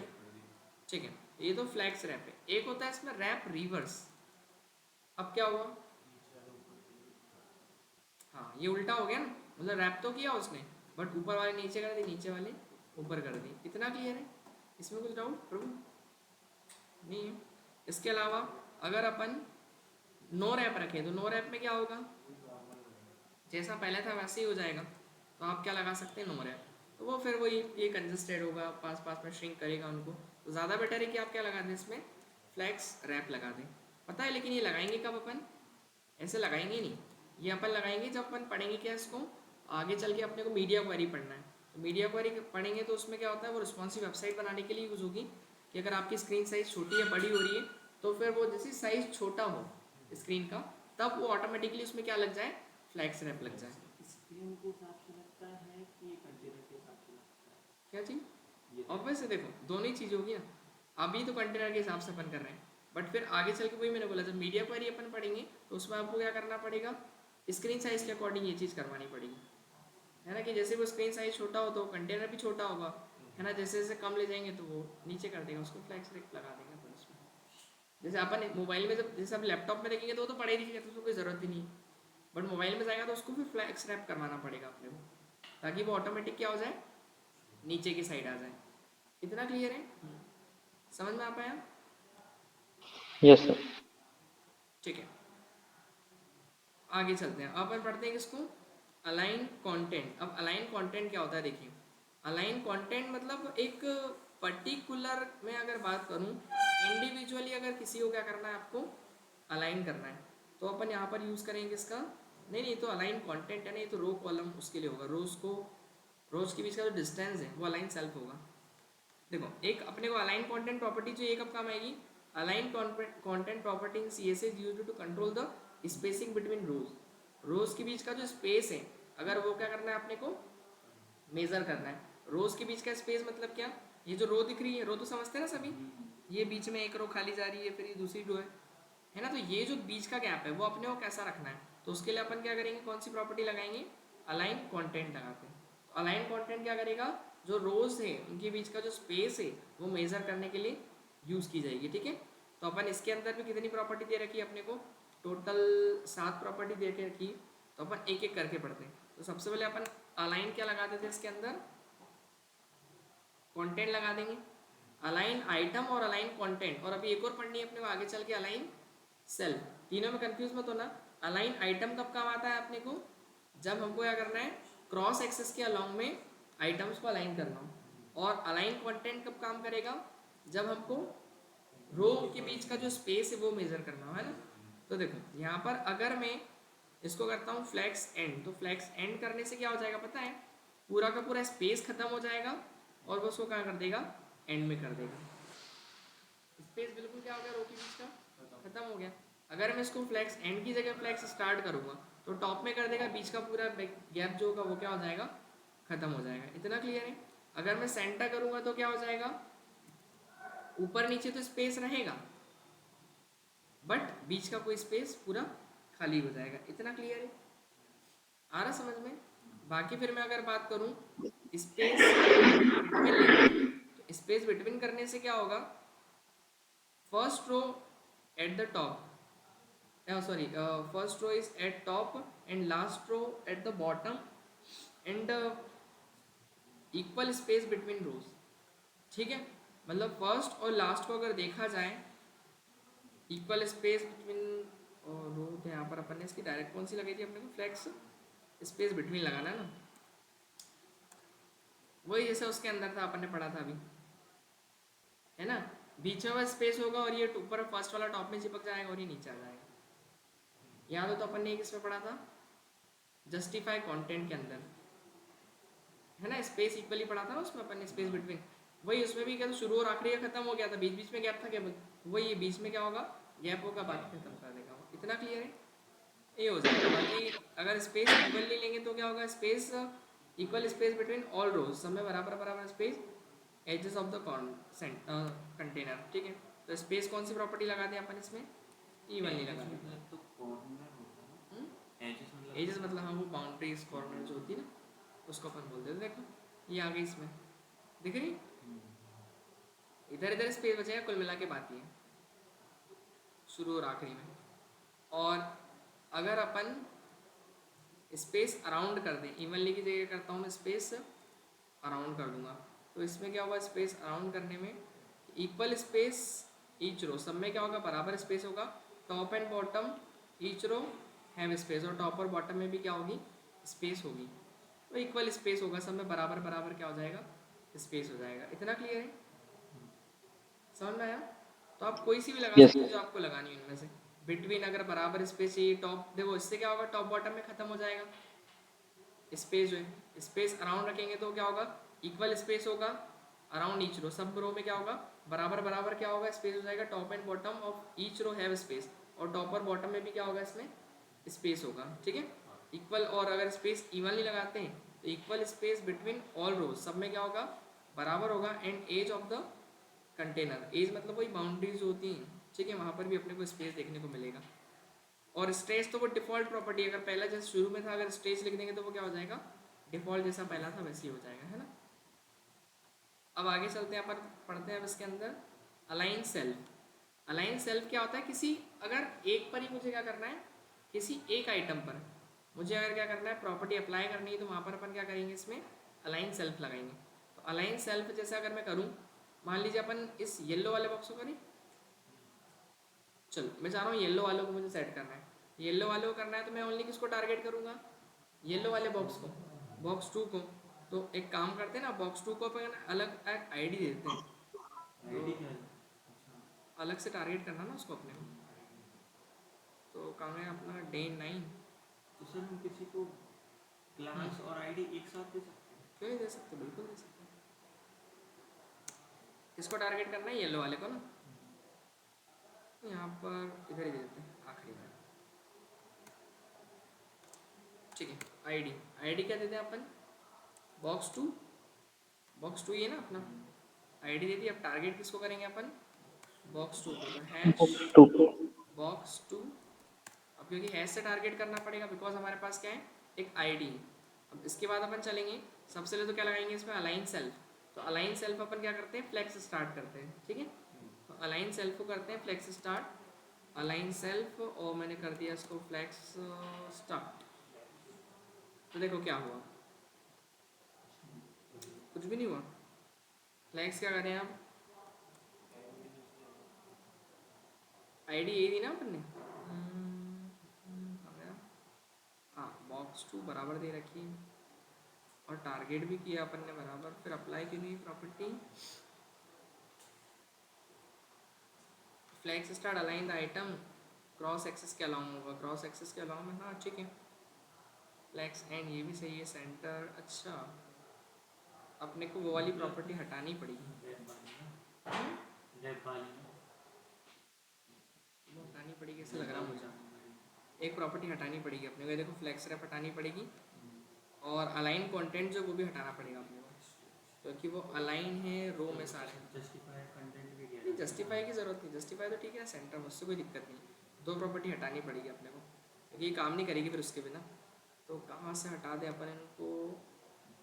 ठीक है, ये तो फ्लैक्स रैप है। एक होता है इसमें रैप रिवर्स। अब क्या हुआ, हाँ ये उल्टा हो गया ना, मतलब रैप तो किया उसने बट ऊपर वाले नीचे कर दी, नीचे वाले ऊपर कर दी। इतना क्लियर है, इसमें कुछ डाउट प्रभु नहीं है। इसके अलावा अगर अपन नो रैप रखें तो नो रैप में क्या होगा, जैसा पहले था वैसे ही हो जाएगा। तो आप क्या लगा सकते हैं, नो रैप। तो वो फिर वही ये कंजस्टेड होगा, पास पास में श्रिंक करेगा उनको। तो ज़्यादा बेटर है कि आप क्या लगा दें इसमें, फ्लैक्स रैप लगा दें। पता है लेकिन ये लगाएंगे कब अपन, ऐसे लगाएंगे नहीं, ये अपन लगाएंगे जब अपन पढ़ेंगे क्या इसको, आगे चल के अपने को मीडिया क्वेरी पढ़ना है। तो मीडिया क्वेरी पढ़ेंगे तो उसमें क्या होता है, वो रिस्पॉन्सिव वेबसाइट बनाने के लिए यूज़ होगी। कि अगर आपकी स्क्रीन साइज छोटी या बड़ी हो रही है तो फिर वो जैसे साइज छोटा हो स्क्रीन का, तब वो ऑटोमेटिकली उसमें क्या लग जाए, फ्लैक्स रैप लग जाए। स्क्रीन के हिसाब से लगता है कि कंटेनर के हिसाब से लगता है? क्या चीज़, ये ऑब्वियस है, देखो दोनों ही चीज़ होगी ना। अभी तो कंटेनर के हिसाब से अपन कर रहे हैं, बट फिर आगे चल के वही मैंने बोला, जब मीडिया क्वेरी अपन पढ़ेंगे तो उसमें आपको क्या करना पड़ेगा, स्क्रीन साइज के अकॉर्डिंग ये चीज़ करवानी पड़ेगी, है ना। कि जैसे वो स्क्रीन साइज छोटा हो तो कंटेनर भी छोटा होगा, है ना। जैसे जैसे कम ले जाएंगे तो वो नीचे कर देगा, उसको फ्लैक्स रैप लगा देंगे अपन उसमें। जैसे अपन मोबाइल में जब, जैसे आप लैपटॉप में देखेंगे तो वो तो पड़े ही दिखेगा, तो उसको कोई ज़रूरत ही नहीं है। बट मोबाइल में जाएगा तो उसको फिर फ्लैक्स रैप करवाना पड़ेगा अपने को, ताकि वो ऑटोमेटिक क्या हो जाए, नीचे की साइड आ जाए। इतना क्लियर है, समझ में आ पाया? Yes sir. ठीक है, आगे चलते हैं। अब अपन पढ़ते हैं किसको, अलाइन कंटेंट। अब अलाइन कंटेंट क्या होता है देखिए, अलाइन कंटेंट मतलब एक पर्टिकुलर में अगर बात करूं, इंडिविजुअली अगर किसी को क्या करना है, आपको अलाइन करना है, तो अपन यहाँ पर यूज़ करेंगे इसका, नहीं तो अलाइन कंटेंट है ना, ये तो रो कॉलम उसके लिए होगा। रोज के बीच का जो डिस्टेंस है वो अलाइन सेल्फ होगा। देखो एक अपने को अलाइन कंटेंट प्रॉपर्टी जो ये कब काम आएगी, align content property in CSS is used to control the spacing between rows के बीच का जो स्पेस है, अगर वो क्या करना है अपने को मेजर करना है। रोज के बीच का स्पेस मतलब क्या, ये जो रो दिख रही है, रो तो समझते हैं ना सभी, ये बीच में एक रो खाली जा रही है, फिर ये दूसरी रो है ना। तो ये जो बीच का गैप है वो अपने को कैसा रखना है, तो उसके लिए अपन क्या करेंगे, कौन सी प्रॉपर्टी लगाएंगे, अलाइन कंटेंट लगाते हैं। तो अलाइन कंटेंट क्या करेगा, जो रोज है उनके बीच का जो स्पेस है वो मेजर करने के लिए यूज़ की जाएगी, ठीक है। तो अपन इसके अंदर भी कितनी प्रॉपर्टी दे रखी है अपने को, टोटल 7 प्रॉपर्टी दे के रखी। तो अपन एक एक करके पढ़ते हैं। तो सबसे पहले अपन अलाइन क्या लगा देते हैं, इसके अंदर कंटेंट लगा देंगे, अलाइन आइटम और अलाइन कंटेंट। और अभी एक और पढ़नी है अपने को आगे चल के, अलाइन सेल। तीनों में कंफ्यूज मत होना। अलाइन आइटम कब काम आता है अपने को, जब हमको क्या करना है, क्रॉस एक्सेस के अलॉन्ग में आइटम्स को अलाइन करना हो। और अलाइन कंटेंट कब काम करेगा, जब हमको रो के बीच का जो स्पेस है वो मेजर करना हो, है ना। तो देखो यहाँ पर अगर मैं इसको करता हूँ फ्लैक्स एंड, तो फ्लैक्स एंड करने से क्या हो जाएगा पता है, पूरा का पूरा स्पेस खत्म हो जाएगा और वो उसको क्या कर देगा, एंड में कर देगा। स्पेस बिल्कुल क्या हो गया, रो के बीच का खत्म हो गया। अगर मैं इसको फ्लैक्स एंड की जगह फ्लैक्स स्टार्ट करूँगा तो टॉप में कर देगा, बीच का पूरा गैप जो होगा वो क्या हो जाएगा, खत्म हो जाएगा। इतना क्लियर है। अगर मैं सेंटर करूँगा तो क्या हो जाएगा, ऊपर नीचे तो स्पेस रहेगा बट बीच का कोई स्पेस पूरा खाली हो जाएगा। इतना क्लियर है, आ रहा समझ में? बाकी फिर मैं अगर बात करूँ स्पेस बिटवीन लेने की, तो स्पेस बिटवीन करने से क्या होगा, first row at the top, sorry, first row is at top and last row at the bottom and equal space between rows, ठीक है। मतलब फर्स्ट और लास्ट को अगर देखा जाए, इक्वल स्पेस बिटवीन रो, तो यहाँ पर अपन ने इसकी डायरेक्ट कौन सी लगाई थी अपने को, फ्लैक्स स्पेस बिटवीन लगाना है ना, वही जैसे उसके अंदर था अपन ने पढ़ा था अभी, है ना। बीच में स्पेस होगा और ये ऊपर फर्स्ट वाला टॉप में चिपक जाएगा और ये नीचे आ जाएगा। याद हो तो अपन ने किसमें पढ़ा था, जस्टिफाई कंटेंट के अंदर, है ना। स्पेस इक्वली पढ़ा था ना उसमें अपन ने, स्पेस बिटवीन, वही उसमें भी क्या था, शुरू और आखिरी का खत्म हो गया था, बीच बीच में गैप था केवल, वही ये बीच में क्या होगा, गैप होगा, बाकी खत्म कर देगा वो। इतना क्लियर है, ये हो जाएगा। बाकी अगर स्पेस इक्वली लेंगे तो क्या होगा, space equal space between all rows, सब में बराबर बराबर space, edges of the container, ठीक है। तो स्पेस कौन सी प्रॉपर्टी लगा दें अपन इसमें, ई वाली लगा दें। मतलब तो कॉर्नर होता है ना, एजेस मतलब हाँ वो बाउंड्रीज कॉर्नर जो होती है ना, उसको अपन बोलते हैं। देखो ये आ गई इसमें, दिख रही, इधर इधर स्पेस बचेगा, कुल मिला के बात ये है, शुरू और आखिरी में। और अगर अपन स्पेस अराउंड कर दें, इवनली की जगह करता हूँ मैं स्पेस अराउंड कर दूंगा, तो इसमें क्या होगा, स्पेस अराउंड करने में इक्वल स्पेस ईच रो, सब में क्या होगा, बराबर स्पेस होगा, top and bottom each row have space, और टॉप और बॉटम में भी क्या होगी, स्पेस होगी, तो इक्वल स्पेस होगा, सब में बराबर बराबर क्या हो जाएगा, स्पेस हो जाएगा। इतना क्लियर है, समझ में आया? तो आप कोई सी भी लगा यस सकते हो जो आपको लगानी है इनमें से। बिटवीन अगर बराबर स्पेस चाहिए, टॉप देखो इससे क्या होगा, टॉप बॉटम में खत्म हो जाएगा स्पेस जो है, स्पेस अराउंड रखेंगे तो क्या होगा, इक्वल स्पेस होगा अराउंड ईच रो, सब रो में क्या होगा, बराबर बराबर क्या होगा, स्पेस हो जाएगा, top and bottom of each row have space, और टॉप और बॉटम में भी क्या होगा, इसमें स्पेस होगा, ठीक है, इक्वल। और अगर स्पेस इवनली लगाते हैं तो equal space between all rows, सब में क्या होगा, बराबर होगा, and edge of the container, edge मतलब वही बाउंड्रीज होती हैं, ठीक है, वहाँ पर भी अपने को स्पेस देखने को मिलेगा। और स्ट्रेच तो वो डिफॉल्ट प्रॉपर्टी, अगर पहला जैसे शुरू में था, अगर स्ट्रेच लिख देंगे तो वो क्या हो जाएगा, डिफॉल्ट जैसा पहला था वैसे ही हो जाएगा, है ना। अब आगे चलते हैं, अपन पढ़ते हैं अब इसके अंदर अलाइन सेल्फ। अलाइन सेल्फ क्या होता है, किसी अगर एक पर ही मुझे क्या करना है, किसी एक आइटम पर मुझे अगर क्या करना है, प्रॉपर्टी अप्लाई करनी है, तो वहाँ पर अपन क्या करेंगे, इसमें अलाइन सेल्फ लगाएंगे। तो अलाइन सेल्फ जैसे अगर मैं करूँ, मान लीजिए अपन इस येलो वाले बॉक्स को करें, चलो मैं चाह रहा हूँ येलो वालों को मुझे सेट करना है, येलो वाले को करना है, तो मैं ओनली किसको टारगेट करूँगा, येलो वाले बॉक्स को, बॉक्स 2 को। तो एक काम करते हैं ना, बॉक्स 2 को अपन अलग एक आईडी देते हैं, आईडी क्या है? अच्छा, अलग से टारगेट करना ना उसको अपने को। तो काम है अपना डे 9, तो सर हम किसी को क्लास और आईडी एक साथ दे सकते हैं? क्यों नहीं दे सकते, बिल्कुल दे सकते हैं। किसको टारगेट करना है, येलो वाले को ना, यहाँ पर इधर ही दे देते हैं आखिरी में, ठीक है। आईडी, आईडी क्या देते हैं अपन, बॉक्स 2, बॉक्स 2 ये ना अपना आईडी दे दी। अब टारगेट किसको करेंगे अपन, बॉक्स 2 को, तो हैश टू बॉक्स 2। अब क्योंकि हैश से टारगेट करना पड़ेगा, बिकॉज हमारे पास क्या है, एक आईडी। अब इसके बाद अपन चलेंगे, सबसे पहले तो क्या लगाएंगे इसमें, अलाइन सेल्फ। तो अलाइन सेल्फ अपन क्या करते हैं, फ्लेक्स स्टार्ट करते हैं, ठीक है। तो अलाइन सेल्फ को करते हैं फ्लेक्स स्टार्ट, अलाइन सेल्फ, और मैंने कर दिया इसको फ्लेक्स स्टार्ट। तो देखो क्या हुआ, कुछ भी नहीं हुआ। फ्लेक्स क्या करें आप, आईडी यही दी ना अपन ने, हाँ बॉक्स 2 बराबर दे रखी है, और टारगेट भी किया अपन ने बराबर। फिर अप्लाई की हुई property flex start align the item cross axis के अलाउ होगा, क्रॉस एक्सेस के अलाउ में, हाँ ठीक है। फ्लेक्स एंड ये भी सही है, सेंटर। अच्छा अपने को वो वाली प्रॉपर्टी हटानी पड़ेगी, रेड वाली ना, रेड वाली ना, वो हटानी पड़ेगी ऐसा लग रहा मुझे। एक प्रॉपर्टी हटानी पड़ेगी अपने को, देखो फ्लेक्स रेप हटानी पड़ेगी, और अलाइन कंटेंट जो वो भी हटाना पड़ेगा अपने को, क्योंकि वो अलाइन है रो में सारे। जस्टिफाइड कंटेंट भी नहीं दिया जस्टिफाई की ज़रूरत नहीं, जस्टिफाई तो ठीक है सेंटर, उससे कोई दिक्कत नहीं। 2 प्रॉपर्टी हटानी पड़ेगी अपने को, क्योंकि ये काम नहीं करेगी फिर उसके बिना। तो कहाँ से हटा दें अपन इनको,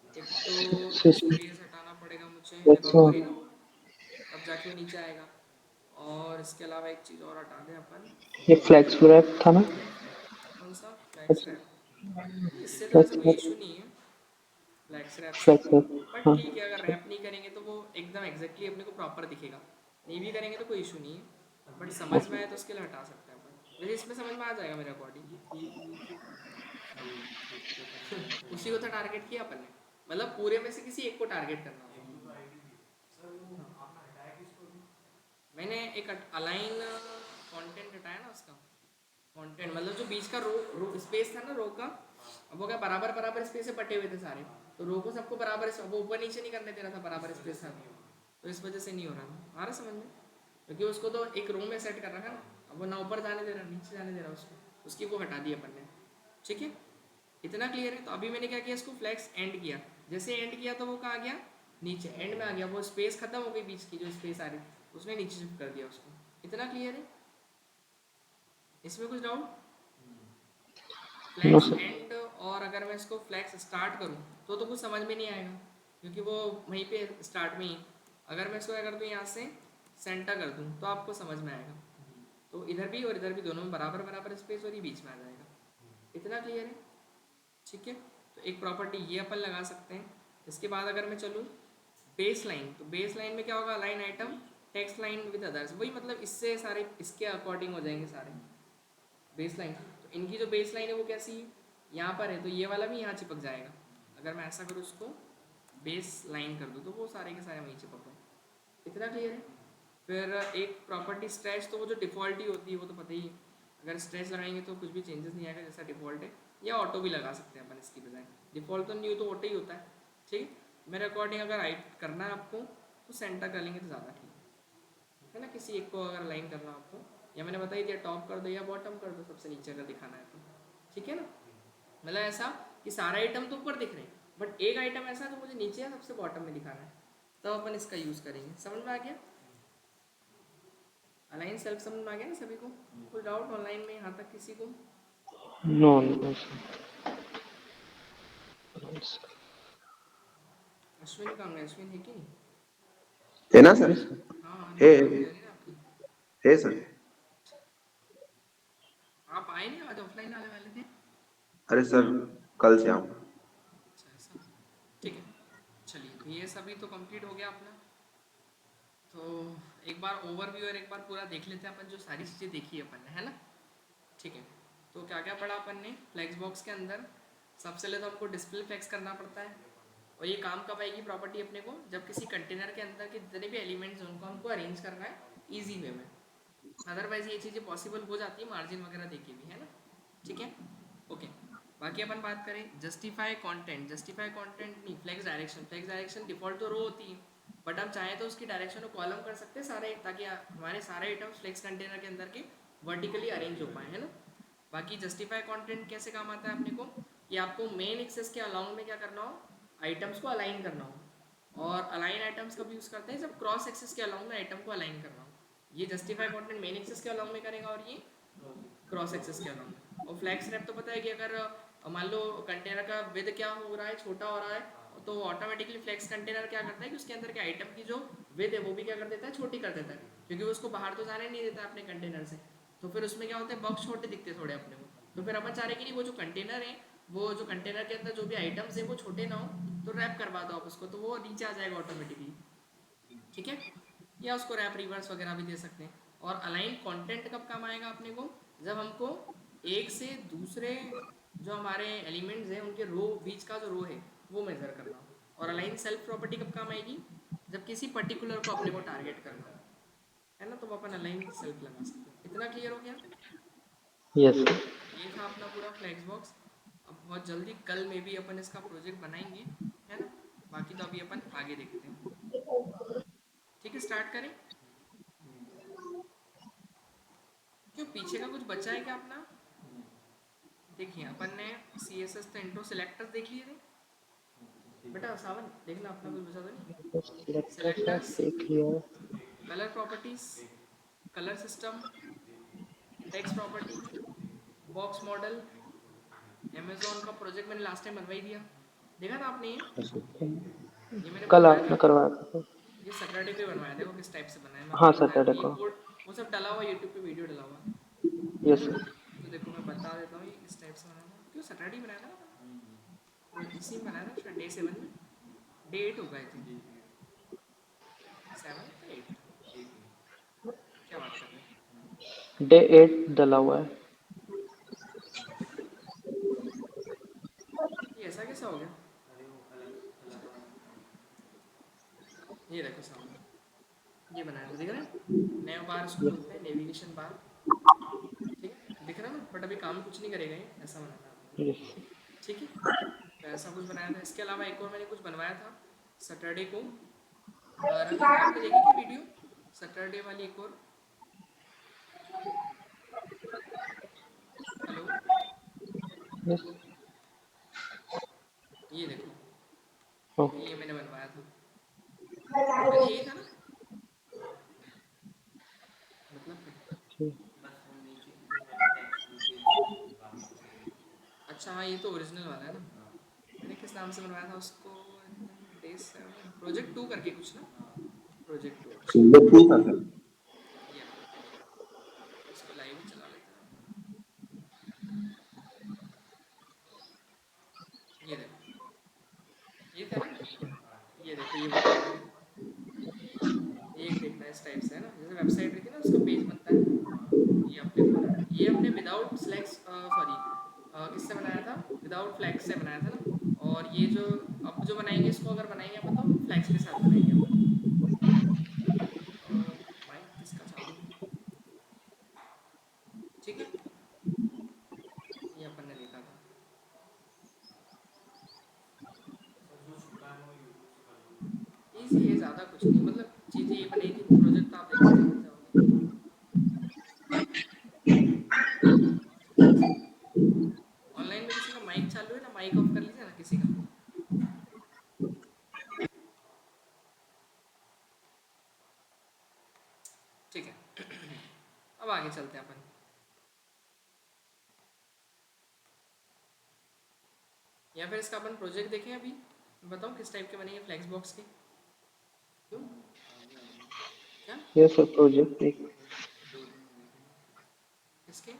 एक तो स्पेस हटाना पड़ेगा मुझे, रिकवरी ना, तब जाके वो नीचे आएगा। और इसके अलावा एक चीज़ और हटा दें अपन, ये फ्लेक्स रैप था ना, कौन सा, फ्लैक्स रैप। इससे तो वैसे कोई इशू नहीं है फ्लैक्स रैप से, फ्लेक्स रैप, पर हाँ ठीक है अगर रैप नहीं करेंगे तो वो एकदम एग्जैक्टली अपने को प्रॉपर दिखेगा, नहीं भी करेंगे तो कोई इशू नहीं है, बट समझ में आए तो उसके लिए हटा सकते हैं अपन। वैसे इसमें समझ में आ जाएगा मेरे अकॉर्डिंग। उसी को तो टारगेट किया अपन ने, मतलब पूरे में से किसी एक को टारगेट करना होगा। मैंने एक अलाइन कंटेंट हटाया ना, उसका कंटेंट मतलब जो बीच का रो स्पेस था ना रो का, अब वो क्या बराबर बराबर स्पेस से बटे हुए थे सारे, तो रो को सबको बराबर, वो ऊपर नीचे नहीं करने दे रहा था, बराबर स्पेस था, तो इस वजह से नहीं हो रहा था। आ रहा समझ में, क्योंकि उसको तो एक रो में सेट कर रखा ना, अब वो ना ऊपर जाने दे रहा नीचे जाने दे रहा उसको, उसकी वो हटा दी अपन ने, ठीक है। इतना क्लियर है। तो अभी मैंने क्या किया, इसको फ्लैक्स एंड किया, जैसे एंड किया तो वो कहाँ गया, नीचे एंड में आ गया, वो स्पेस खत्म हो गई बीच की, जो स्पेस आ रही उसने नीचे शिफ्ट कर दिया उसको। इतना क्लियर है, इसमें कुछ doubt? No flex sir, and, और अगर मैं इसको फ्लैक्स स्टार्ट करूँ तो कुछ समझ में नहीं आएगा, क्योंकि वो वहीं पे स्टार्ट में ही, अगर मैं इसको क्या कर दूँ यहाँ से सेंटर कर दूँ तो आपको समझ में आएगा। तो इधर भी और इधर भी दोनों में बराबर बराबर स्पेस और ये बीच में आ जाएगा। इतना क्लियर है? ठीक है, तो एक प्रॉपर्टी ये अपन लगा सकते हैं। इसके बाद अगर मैं चलूँ बेस लाइन, तो बेस लाइन में क्या होगा, line item text line with others, वही मतलब इससे सारे इसके अकॉर्डिंग हो जाएंगे सारे बेस लाइन। तो इनकी जो बेस लाइन है वो कैसी है, यहाँ पर है, तो ये वाला भी यहाँ चिपक जाएगा। अगर मैं ऐसा करूँ उसको बेस लाइन कर दूँ तो वो सारे के सारे वहीं चिपक गए। इतना क्लियर है? फिर एक प्रॉपर्टी स्ट्रेच, तो वो जो डिफ़ॉल्ट ही होती है वो तो पता ही है, अगर स्ट्रेच लगाएंगे तो कुछ भी चेंजेस नहीं आएगा जैसा डिफ़ॉल्ट है, या ऑटो भी लगा सकते हैं अपन इसकी बजाय। डिफ़ॉल्ट तो नहीं हो तो ऑटो ही होता है। ठीक है, मेरे अकॉर्डिंग अगर हाइट करना है आपको तो सेंटर कर लेंगे तो ज़्यादा ठीक है ना। किसी एक को अगर लाइन करना है आपको, या मैंने बता ही दिया टॉप कर दो या बॉटम कर दो, सबसे नीचे अगर दिखाना है तो ठीक है ना। मतलब ऐसा कि सारा आइटम तो ऊपर दिख रहे हैं बट एक आइटम ऐसा है जो मुझे नीचे या सबसे बॉटम में दिखाना है, तब अपन इसका यूज़ करेंगे। समझ में आ गया? अलाइन सेल्फ समझ में आ गया ना सभी को? कोई डाउट ऑनलाइन में यहाँ तक किसी को? नो नो अश्विन कहाँ है? अश्विन है कि नहीं? है ना सर? हाँ है नहीं, आवाज़ नहीं आ रही ना आपकी। है सर। आप आए नहीं, आज ऑफलाइन आने वाले थे। अरे सर कल से आऊँ। अच्छा ऐसा, ठीक है। चलिए, तो ये सभी तो कंप्लीट हो गया अपना। तो एक बार ओवरव्यू और एक बार पूरा देख लेते हैं अपन, जो सारी चीज़ें देखी है अपन ने, है ना। ठीक है, तो क्या क्या पढ़ा अपन ने फ्लेक्स बॉक्स के अंदर। सबसे पहले तो हमको डिस्प्ले फ्लेक्स करना पड़ता है, और ये काम कब आएगी प्रॉपर्टी अपने को, जब किसी कंटेनर के अंदर के जितने भी एलिमेंट्स हैं उनको हमको अरेंज करना है ईजी वे में। अदरवाइज ये चीज़ें पॉसिबल हो जाती है मार्जिन वगैरह देके भी, है ना। ठीक है, ओके। बाकी अपन बात करें जस्टिफाई कंटेंट। जस्टिफाई कंटेंट नहीं, flex direction. Flex direction default तो रो होती है, बट हम चाहें तो उसकी डायरेक्शन को कॉलम कर सकते हैं सारे, ताकि हमारे सारे आइटम्स फ्लेक्स कंटेनर के अंदर के वर्टिकली अरेंज हो पाए, है ना। बाकी जस्टिफाई कंटेंट कैसे काम आता है अपने को, कि आपको मेन एक्सेस के अलाउंग में क्या करना हो, आइटम्स को अलाइन करना हो। और अलाइन आइटम्स कब यूज़ करते हैं, जब क्रॉस एक्सेस के अलाउंग में आइटम को अलाइन करना हो। ये जस्टिफाई कंटेंट मेन एक्सेस के अलाउंग में करेगा और ये क्रॉस एक्सेस के अलाउंग। और फ्लैक्स रैप तो पता है कि अगर मान लो कंटेनर का विद क्या हो रहा है, छोटा हो रहा है, तो ऑटोमेटिकली फ्लेक्स कंटेनर क्या करता है कि उसके अंदर के आइटम की जो विद है वो भी क्या कर देता है, छोटी कर देता है, क्योंकि वो उसको बाहर तो जाने नहीं देता अपने कंटेनर से। तो फिर उसमें क्या होता है, बॉक्स छोटे दिखते थोड़े अपने को। तो फिर अपन चाह रहे कि नहीं, वो जो कंटेनर है, वो जो कंटेनर के अंदर जो भी आइटम्स है वो छोटे ना हो, तो रैप करवा दो आप उसको, तो वो नीचे आ जाएगा ऑटोमेटिकली। ठीक है, या उसको रैप रिवर्स वगैरह भी दे सकते हैं। और अलाइन कंटेंट कब काम आएगा अपने को, जब हमको एक से दूसरे जो हमारे एलिमेंट्स हैं उनके रो बीच का जो रो है वो मेजर करना हो। और अलाइन सेल्फ प्रॉपर्टी कब काम आएगी, जब किसी पर्टिकुलर को अपने को टारगेट करना हो, है ना, तो वो अपन अलाइन सेल्फ लगा सकते हैं। इतना क्लियर हो गया? यस ये था अपना पूरा फ्लैक्स बॉक्स। अब बहुत जल्दी कल में भी अपन इसका प्रोजेक्ट बनाएंगे, है ना। बाकी तो अभी अपन आगे देखते हैं। ठीक है, स्टार्ट करें? क्यों, पीछे का कुछ बचा है क्या अपना? देखिए अपन ने सी एस एस तो इंट्रो सिलेक्टर्स देख लिए थे बेटा, सावन देखना अपना कुछ बचा तो नहीं। सिलेक्टर सब सिलेक्टर्स, देख लिया। Colour properties, colour system, text property, box model, Amazon का प्रोजेक्ट मैंने लास्ट टाइम बनवा ही दिया, देखा था आपने ये मैंने कल बनवाया आपने था। करवाया था। ये सैटरडे पे बनवाया, देखो किस टाइप से बनाया, मैं हाँ आपको बताया सैटरडे ये को। कोड वो सब डला हुआ यूट्यूब पे, वीडियो डला हुआ। यस तो देखो मैं बता देता हूँ ये किस टाइप से बनाया था। क्यों सैटरडे ही बनाया था ना, वो इसी में बनाया था शायद, डे 7 में, डे 8 होगा आई थिंक, 7 8, क्या बात कर रहे हैं। डे 8 डला हुआ है। ये ऐसा कैसा हो गया, ये देखो सामने, ये बनाया था, दिख रहा है, नेव बार इसको बोलते हैं, नेविगेशन बार। ठीक है, दिख रहा है ना, बट अभी काम कुछ नहीं करेगा ये, ऐसा बनाना है आपको। यस ठीक है, तो ऐसा कुछ बनाया था। इसके अलावा एक और मैंने कुछ बनवाया था सैटरडे को। रवि भाई आपने देखी क्या वीडियो सैटरडे वाली एक और? हेलो, यस ये देखो, ओके ये मैंने बनवाया था, मैंने यही था ना, मतलब अच्छा हाँ, ये तो ओरिजिनल वाला है ना। मैंने किस नाम से बनवाया था उसको, डे 7 प्रोजेक्ट 2 करके कुछ ना, प्रोजेक्ट 2 अच्छा सुंदर टू था सर। या इसको लाइव ही चला लेते हैं। ये देखो ये था ना, ये देखो ये बना हुआ है, ये एक देखना इस टाइप से है ना, जैसे वेबसाइट रहती है ना उसका पेज बनता है, ये अपने को बनाना है। ये हमने विदाउट स्लैक्स सॉरी किससे बनाया था, विदाउट फ्लैक्स से बनाया था ना। और ये जो अब जो बनाएंगे इसको अगर बनाएंगे अपन तो फ्लैक्स के साथ बनाएंगे अपन। माइक किसका चालू है, ठीक है, ये अपन ने देखा था। इजी है, ज़्यादा कुछ नहीं, मतलब चीज़ें ये बनेगी, प्रोजेक्ट आप देखते समझ जाओगे। ऑनलाइन में किसी का माइक चालू है ना, माइक ऑफ कर लीजिए ना किसी का। ठीक है अब आगे चलते हैं अपन। या फिर इसका अपन प्रोजेक्ट देखें अभी, बताओ किस टाइप के बनेंगे फ्लैक्स बॉक्स के। क्यों क्या ये सर प्रोजेक्ट एक किसके